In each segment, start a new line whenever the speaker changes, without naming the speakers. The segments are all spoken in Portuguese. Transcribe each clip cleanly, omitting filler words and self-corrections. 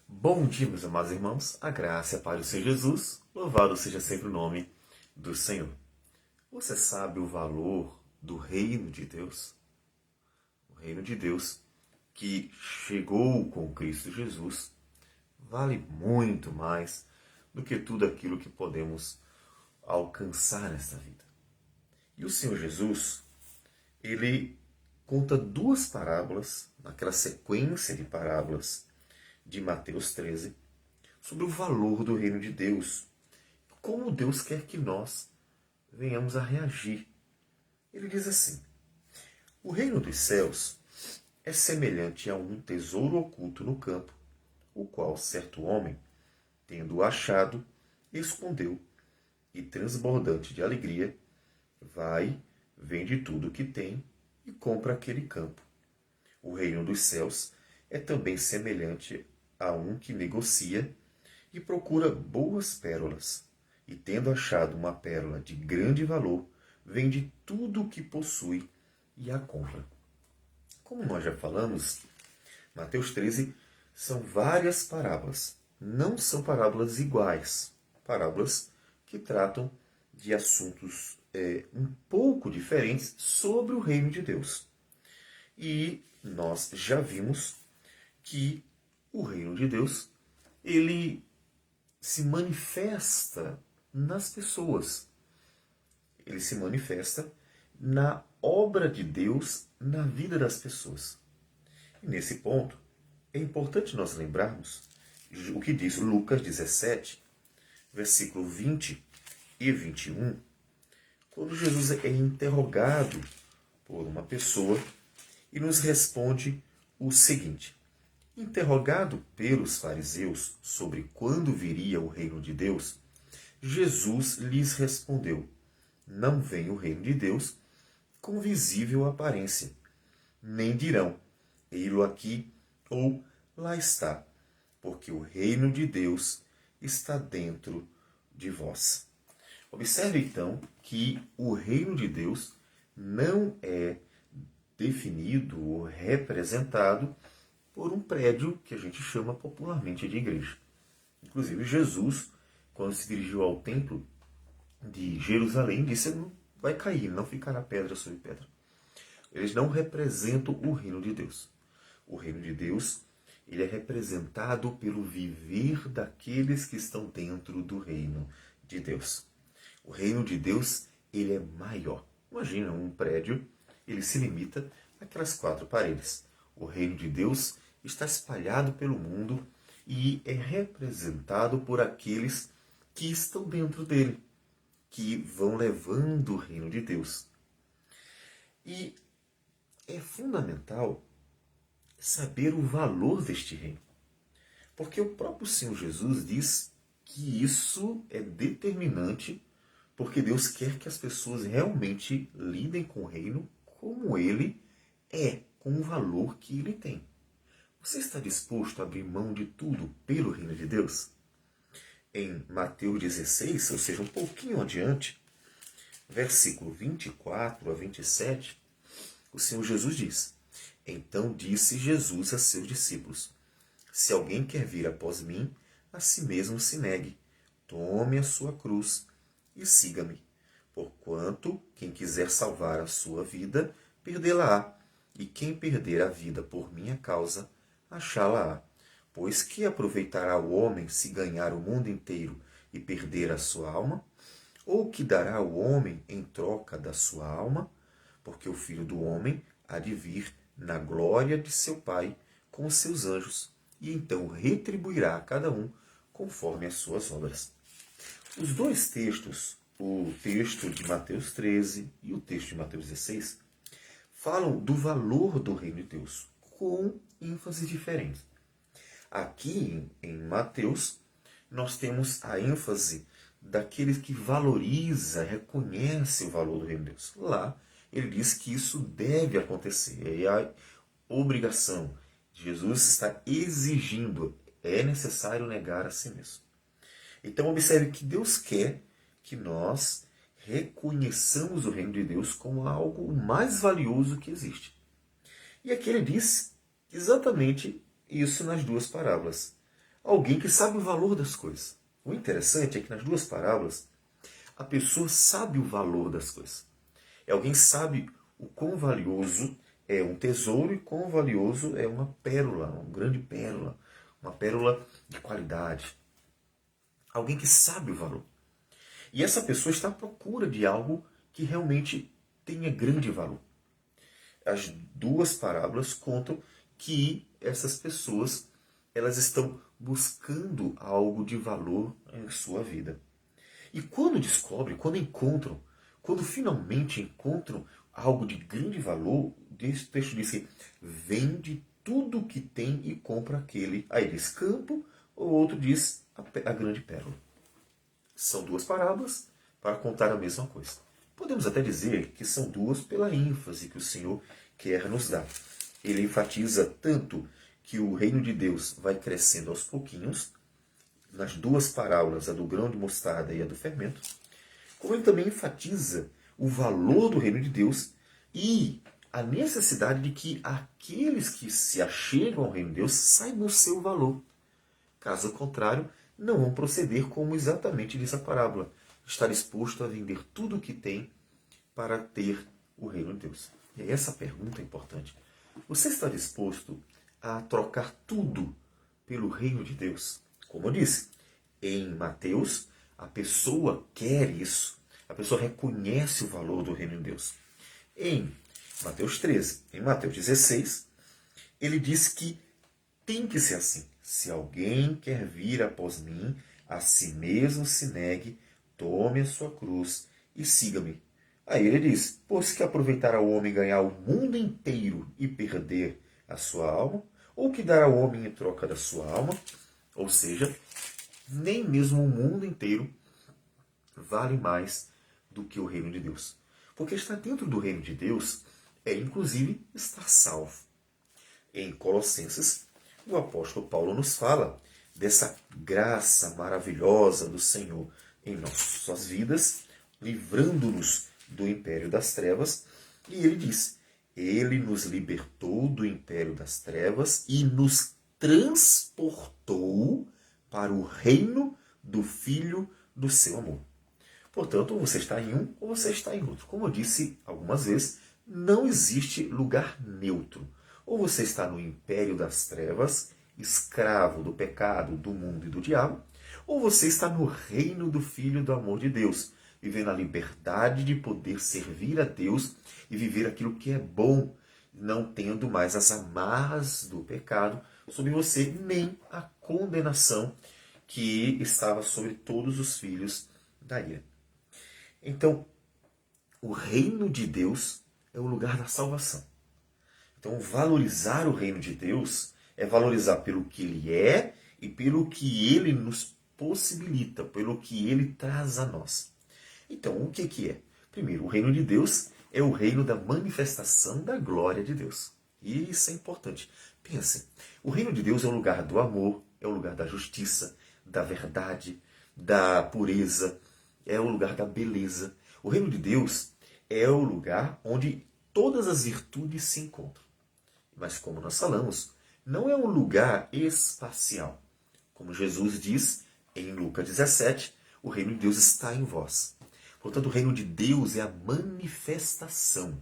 Bom dia, meus amados irmãos. A graça e a paz do Senhor Jesus. Louvado seja sempre o nome do Senhor. Você sabe o valor do reino de Deus? O reino de Deus que chegou com Cristo Jesus vale muito mais do que tudo aquilo que podemos alcançar nesta vida. E o Senhor Jesus, ele conta duas parábolas, naquela sequência de parábolas de Mateus 13, sobre o valor do reino de Deus. Como Deus quer que nós venhamos a reagir. Ele diz assim: o reino dos céus é semelhante a um tesouro oculto no campo, o qual certo homem, tendo-o achado, escondeu, e transbordante de alegria, vai, vende tudo o que tem e compra aquele campo. O reino dos céus é também semelhante a um que negocia e procura boas pérolas, e tendo achado uma pérola de grande valor, vende tudo o que possui e a compra. Como nós já falamos, Mateus 13 são várias parábolas. Não são parábolas iguais. Parábolas que tratam de assuntos um pouco diferentes sobre o reino de Deus. E nós já vimos que o reino de Deus, ele se manifesta nas pessoas. Ele se manifesta na obra de Deus na vida das pessoas. E nesse ponto, é importante nós lembrarmos o que diz Lucas 17, versículo 20 e 21, quando Jesus é interrogado por uma pessoa e nos responde o seguinte: interrogado pelos fariseus sobre quando viria o reino de Deus, Jesus lhes respondeu: não vem o reino de Deus com visível aparência, nem dirão, ei-lo aqui ou lá está, porque o reino de Deus está dentro de vós. Observe então que o reino de Deus não é definido ou representado por um prédio que a gente chama popularmente de igreja. Inclusive Jesus, quando se dirigiu ao templo de Jerusalém, disse: não vai cair, não ficará pedra sobre pedra. Eles não representam o reino de Deus. O reino de Deus, ele é representado pelo viver daqueles que estão dentro do reino de Deus. O reino de Deus, ele é maior. Imagina um prédio, ele se limita àquelas quatro paredes. O reino de Deus está espalhado pelo mundo e é representado por aqueles que estão dentro dele, que vão levando o reino de Deus. E é fundamental saber o valor deste reino, porque o próprio Senhor Jesus diz que isso é determinante, porque Deus quer que as pessoas realmente lidem com o reino como ele é, com o valor que ele tem. Você está disposto a abrir mão de tudo pelo reino de Deus? Em Mateus 16, ou seja, um pouquinho adiante, versículo 24 a 27, o Senhor Jesus diz: então disse Jesus a seus discípulos: se alguém quer vir após mim, a si mesmo se negue, tome a sua cruz e siga-me. Porquanto quem quiser salvar a sua vida, perdê-la-á, e quem perder a vida por minha causa, achá-la-á. Pois que aproveitará o homem se ganhar o mundo inteiro e perder a sua alma? Ou que dará o homem em troca da sua alma? Porque o Filho do Homem há de vir na glória de seu Pai com os seus anjos, e então retribuirá a cada um conforme as suas obras. Os dois textos, o texto de Mateus 13 e o texto de Mateus 16, falam do valor do reino de Deus, com ênfase diferente. Aqui em Mateus, nós temos a ênfase daqueles que valoriza, reconhece o valor do reino de Deus. Lá, ele diz que isso deve acontecer. É a obrigação. Jesus está exigindo. É necessário negar a si mesmo. Então, observe que Deus quer que nós reconheçamos o reino de Deus como algo mais valioso que existe. E aqui ele diz exatamente isso nas duas parábolas. alguém que sabe o valor das coisas. O interessante é que nas duas parábolas, a pessoa sabe o valor das coisas. Alguém que sabe o quão valioso é um tesouro e quão valioso é uma pérola, uma grande pérola, uma pérola de qualidade. Alguém que sabe o valor. E essa pessoa está à procura de algo que realmente tenha grande valor. As duas parábolas contam que essas pessoas elas estão buscando algo de valor em sua vida. E quando descobrem, quando encontram, quando finalmente encontram algo de grande valor, o texto diz que vende tudo o que tem e compra aquele. Aí diz campo, ou outro diz a grande pérola. São duas parábolas para contar a mesma coisa. Podemos até dizer que são duas pela ênfase que o Senhor quer nos dar. Ele enfatiza tanto que o reino de Deus vai crescendo aos pouquinhos, nas duas parábolas, a do grão de mostarda e a do fermento, como ele também enfatiza o valor do reino de Deus e a necessidade de que aqueles que se achegam ao reino de Deus saibam o seu valor. Caso contrário, não vão proceder como exatamente diz a parábola. Está disposto a vender tudo o que tem para ter o reino de Deus. E essa pergunta é importante. Você está disposto a trocar tudo pelo reino de Deus? Como eu disse, em Mateus, a pessoa quer isso. A pessoa reconhece o valor do reino de Deus. Em Mateus 13, em Mateus 16, ele diz que tem que ser assim. Se alguém quer vir após mim, a si mesmo se negue, tome a sua cruz e siga-me. Aí ele diz, pois que aproveitará o homem ganhar o mundo inteiro e perder a sua alma? Ou que dará o homem em troca da sua alma? Ou seja, nem mesmo o mundo inteiro vale mais do que o reino de Deus. Porque estar dentro do reino de Deus é, inclusive, estar salvo. Em Colossenses, o apóstolo Paulo nos fala dessa graça maravilhosa do Senhor em nossas vidas, livrando-nos do império das trevas. E ele diz, ele nos libertou do império das trevas e nos transportou para o reino do Filho do seu amor. Portanto, ou você está em um ou você está em outro. Como eu disse algumas vezes, não existe lugar neutro. Ou você está no império das trevas, escravo do pecado, do mundo e do diabo, ou você está no reino do Filho do amor de Deus, vivendo a liberdade de poder servir a Deus e viver aquilo que é bom, não tendo mais as amarras do pecado sobre você, nem a condenação que estava sobre todos os filhos da ira. Então, o reino de Deus é o lugar da salvação. Então, valorizar o reino de Deus é valorizar pelo que ele é e pelo que ele nos possibilita, pelo que ele traz a nós. Então, o que é? Primeiro, o reino de Deus é o reino da manifestação da glória de Deus. E isso é importante. Pense, o reino de Deus é o lugar do amor, é o lugar da justiça, da verdade, da pureza, é o lugar da beleza. O reino de Deus é o lugar onde todas as virtudes se encontram. Mas como nós falamos, não é um lugar espacial. Como Jesus diz em Lucas 17, o reino de Deus está em vós. Portanto, o reino de Deus é a manifestação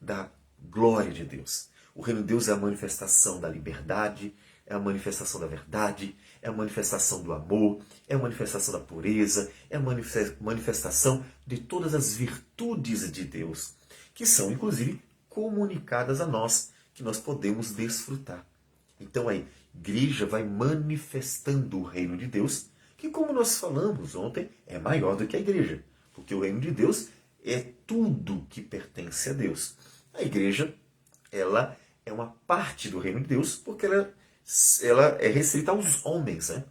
da glória de Deus. O reino de Deus é a manifestação da liberdade, é a manifestação da verdade, é a manifestação do amor, é a manifestação da pureza, é a manifestação de todas as virtudes de Deus, que são, inclusive, comunicadas a nós, que nós podemos desfrutar. Então a igreja vai manifestando o reino de Deus, que, como nós falamos ontem, é maior do que a igreja, porque o reino de Deus é tudo que pertence a Deus. A igreja, ela é uma parte do reino de Deus, porque ela é restrita aos homens. Né?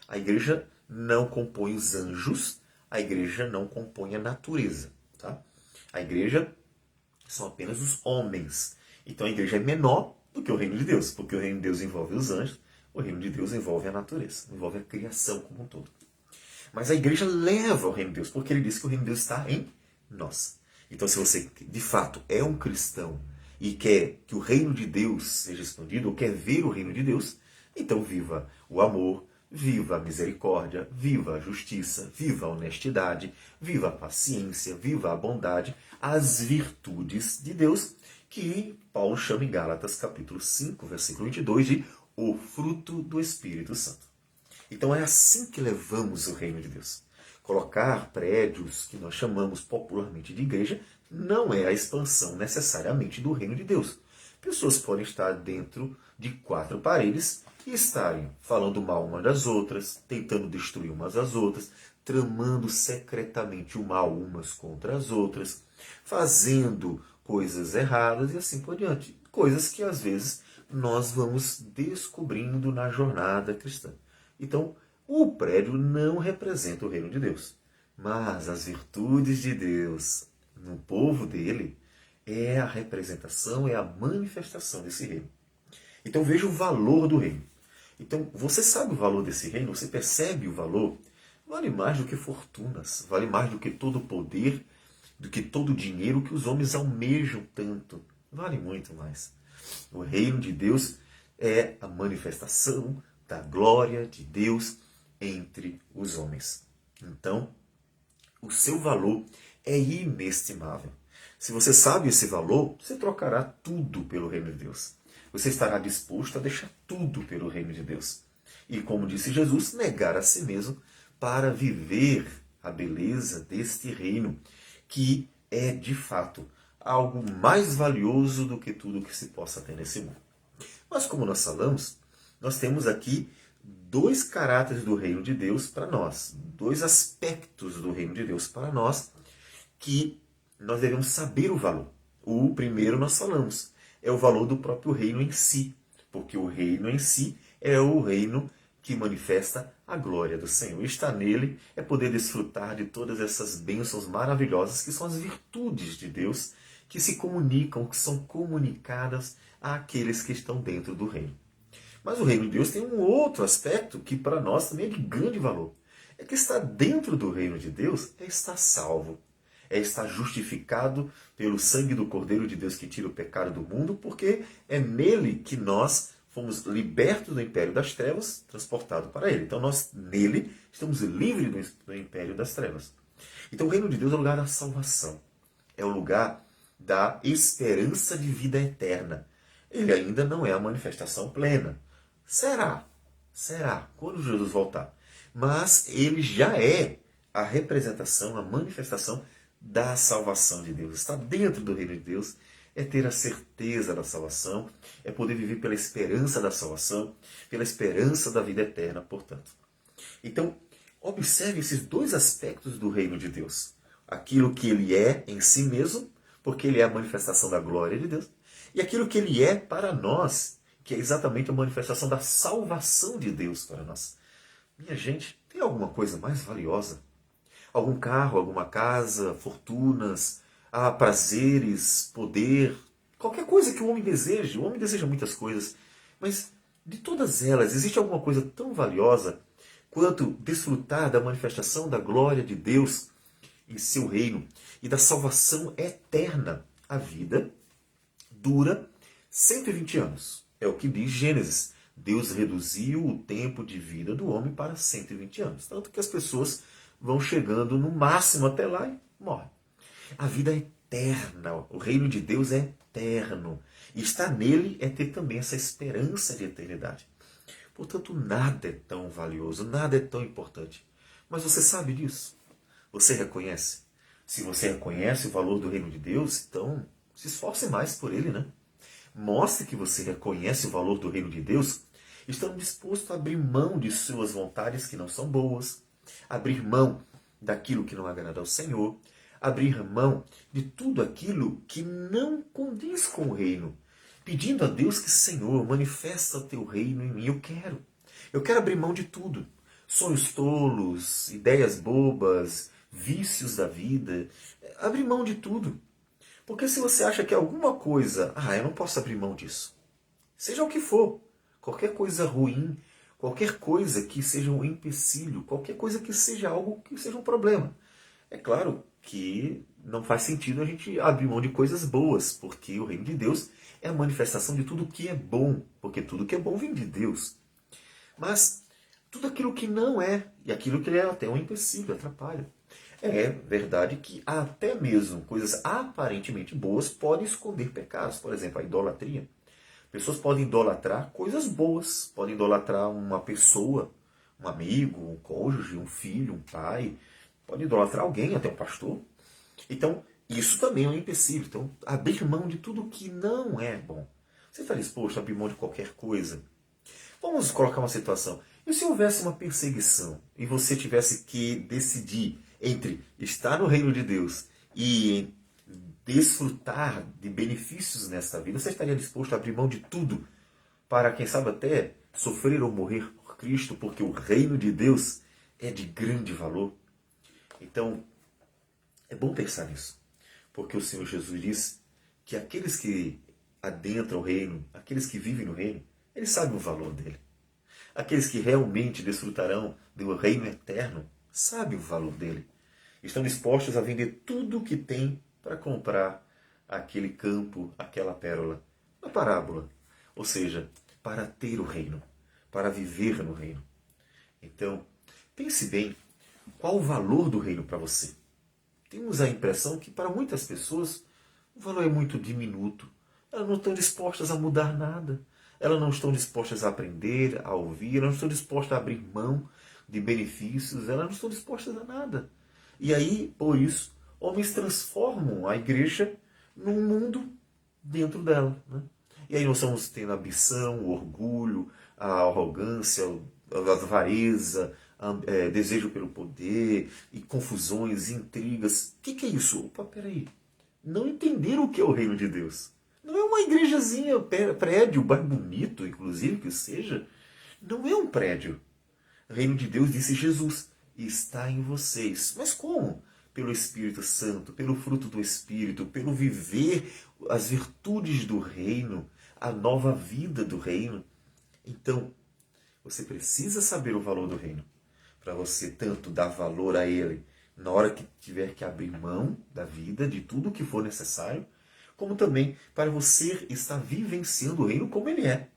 A igreja não compõe os anjos, a igreja não compõe a natureza. Tá? A igreja são apenas os homens. Então a igreja é menor do que o reino de Deus, porque o reino de Deus envolve os anjos, o reino de Deus envolve a natureza, envolve a criação como um todo. Mas a igreja leva o reino de Deus, porque ele diz que o reino de Deus está em nós. Então se você de fato é um cristão e quer que o reino de Deus seja expandido, ou quer ver o reino de Deus, então viva o amor, viva a misericórdia, viva a justiça, viva a honestidade, viva a paciência, viva a bondade, as virtudes de Deus, que Paulo chama em Gálatas capítulo 5, versículo 22, de o fruto do Espírito Santo. Então é assim que levamos o reino de Deus. Colocar prédios que nós chamamos popularmente de igreja não é a expansão necessariamente do reino de Deus. Pessoas podem estar dentro de 4 paredes e estarem falando mal umas das outras, tentando destruir umas às outras, tramando secretamente o mal umas contra as outras, fazendo coisas erradas e assim por diante. Coisas que às vezes nós vamos descobrindo na jornada cristã. Então, o prédio não representa o reino de Deus, mas as virtudes de Deus no povo dele é a representação, é a manifestação desse reino. Então veja o valor do reino. Então você sabe o valor desse reino, você percebe o valor, vale mais do que fortunas, vale mais do que todo poder, do que todo dinheiro que os homens almejam tanto, vale muito mais. O reino de Deus é a manifestação da glória de Deus entre os homens. Então, o seu valor é inestimável. Se você sabe esse valor, você trocará tudo pelo reino de Deus. Você estará disposto a deixar tudo pelo reino de Deus. E, como disse Jesus, negar a si mesmo para viver a beleza deste reino, que é, de fato, algo mais valioso do que tudo que se possa ter nesse mundo. Mas, como nós falamos, nós temos aqui 2 caráteres do reino de Deus para nós, 2 aspectos do reino de Deus para nós, que nós devemos saber o valor. O primeiro nós falamos, é o valor do próprio reino em si, porque o reino em si é o reino que manifesta a glória do Senhor. Estar nele é poder desfrutar de todas essas bênçãos maravilhosas que são as virtudes de Deus, que se comunicam, que são comunicadas àqueles que estão dentro do reino. Mas o reino de Deus tem um outro aspecto que para nós também é de grande valor. É que estar dentro do reino de Deus é estar salvo. É estar justificado pelo sangue do Cordeiro de Deus que tira o pecado do mundo, porque é nele que nós fomos libertos do império das trevas, transportados para ele. Então nós, nele, estamos livres do império das trevas. Então o reino de Deus é o lugar da salvação. É o lugar da esperança de vida eterna. Ele ainda não é a manifestação plena. Será? Será, quando Jesus voltar. Mas ele já é a representação, a manifestação da salvação de Deus. Estar dentro do reino de Deus é ter a certeza da salvação, é poder viver pela esperança da salvação, pela esperança da vida eterna, portanto. Então, observe esses 2 aspectos do reino de Deus. Aquilo que ele é em si mesmo, porque ele é a manifestação da glória de Deus, e aquilo que ele é para nós, que é exatamente a manifestação da salvação de Deus para nós. Minha gente, tem alguma coisa mais valiosa? Algum carro, alguma casa, fortunas, prazeres, poder, qualquer coisa que o homem deseje. O homem deseja muitas coisas, mas de todas elas, existe alguma coisa tão valiosa quanto desfrutar da manifestação da glória de Deus em seu reino e da salvação eterna? A vida dura 120 anos. É o que diz Gênesis. Deus reduziu o tempo de vida do homem para 120 anos. Tanto que as pessoas vão chegando no máximo até lá e morrem. A vida é eterna. O reino de Deus é eterno. E estar nele é ter também essa esperança de eternidade. Portanto, nada é tão valioso, nada é tão importante. Mas você sabe disso? Você reconhece? Se você reconhece o valor do reino de Deus, então se esforce mais por ele, né? Mostre que você reconhece o valor do reino de Deus, estando disposto a abrir mão de suas vontades que não são boas, abrir mão daquilo que não agrada ao Senhor, abrir mão de tudo aquilo que não condiz com o reino, pedindo a Deus que, Senhor, manifesta o teu reino em mim. Eu quero abrir mão de tudo. Sonhos tolos, ideias bobas, vícios da vida. Abrir mão de tudo. Porque se você acha que alguma coisa, eu não posso abrir mão disso. Seja o que for, qualquer coisa ruim, qualquer coisa que seja um empecilho, qualquer coisa que seja algo que seja um problema. É claro que não faz sentido a gente abrir mão de coisas boas, porque o reino de Deus é a manifestação de tudo que é bom, porque tudo que é bom vem de Deus. Mas tudo aquilo que não é, e aquilo que é até um empecilho, atrapalha. É verdade que até mesmo coisas aparentemente boas podem esconder pecados. Por exemplo, a idolatria. Pessoas podem idolatrar coisas boas, podem idolatrar uma pessoa, um amigo, um cônjuge, um filho, um pai, podem idolatrar alguém, até um pastor. Então, isso também é um empecilho. Então, abrir mão de tudo que não é bom. Você está disposto a abrir mão de qualquer coisa? Vamos colocar uma situação. E se houvesse uma perseguição e você tivesse que decidir entre estar no reino de Deus e desfrutar de benefícios nesta vida, você estaria disposto a abrir mão de tudo para, quem sabe, até sofrer ou morrer por Cristo, porque o reino de Deus é de grande valor? Então, é bom pensar nisso, porque o Senhor Jesus diz que aqueles que adentram o reino, aqueles que vivem no reino, eles sabem o valor dele. Aqueles que realmente desfrutarão do reino eterno sabem o valor dele. Estão dispostos a vender tudo o que têm para comprar aquele campo, aquela pérola. Uma parábola. Ou seja, para ter o reino, para viver no reino. Então, pense bem, qual o valor do reino para você? Temos a impressão que para muitas pessoas o valor é muito diminuto. Elas não estão dispostas a mudar nada. Elas não estão dispostas a aprender, a ouvir, elas não estão dispostas a abrir mão de benefícios, elas não estão dispostas a nada. E aí, por isso, homens transformam a igreja num mundo dentro dela. Né? E aí nós estamos tendo a ambição, o orgulho, a arrogância, a avareza, desejo pelo poder, e confusões, intrigas. O que é isso? Opa, peraí. Não entenderam o que é o reino de Deus. Não é uma igrejazinha, prédio, mais bonito, inclusive, que seja. Não é um prédio. O reino de Deus, disse Jesus, está em vocês. Mas como? Pelo Espírito Santo, pelo fruto do Espírito, pelo viver as virtudes do reino, a nova vida do reino. Então, você precisa saber o valor do reino, para você tanto dar valor a ele na hora que tiver que abrir mão da vida, de tudo o que for necessário, como também para você estar vivenciando o reino como ele é.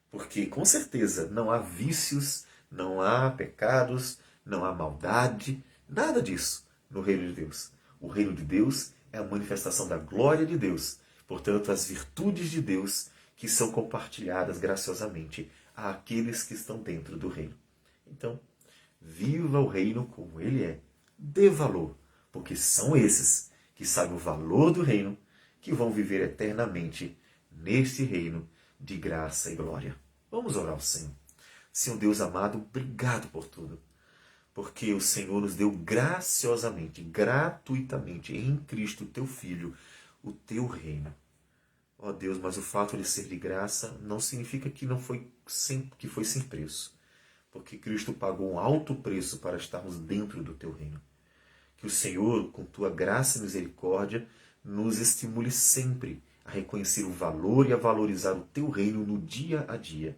Porque, com certeza, não há vícios, não há pecados, não há maldade, nada disso no reino de Deus. O reino de Deus é a manifestação da glória de Deus, portanto, as virtudes de Deus que são compartilhadas graciosamente àqueles que estão dentro do reino. Então, viva o reino como ele é, dê valor, porque são esses que sabem o valor do reino, que vão viver eternamente neste reino de graça e glória. Vamos orar ao Senhor. Senhor Deus amado, obrigado por tudo. Porque o Senhor nos deu graciosamente, gratuitamente, em Cristo, teu Filho, o teu reino. Ó Deus, mas o fato de ser de graça não significa que que foi sem preço. Porque Cristo pagou um alto preço para estarmos dentro do teu reino. Que o Senhor, com tua graça e misericórdia, nos estimule sempre a reconhecer o valor e a valorizar o teu reino no dia a dia.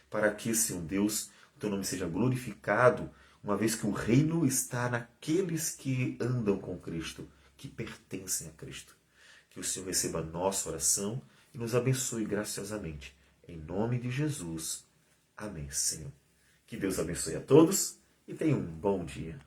Para que, Senhor Deus, o teu nome seja glorificado, uma vez que o reino está naqueles que andam com Cristo, que pertencem a Cristo. Que o Senhor receba a nossa oração e nos abençoe graciosamente. Em nome de Jesus. Amém, Senhor. Que Deus abençoe a todos e tenha um bom dia.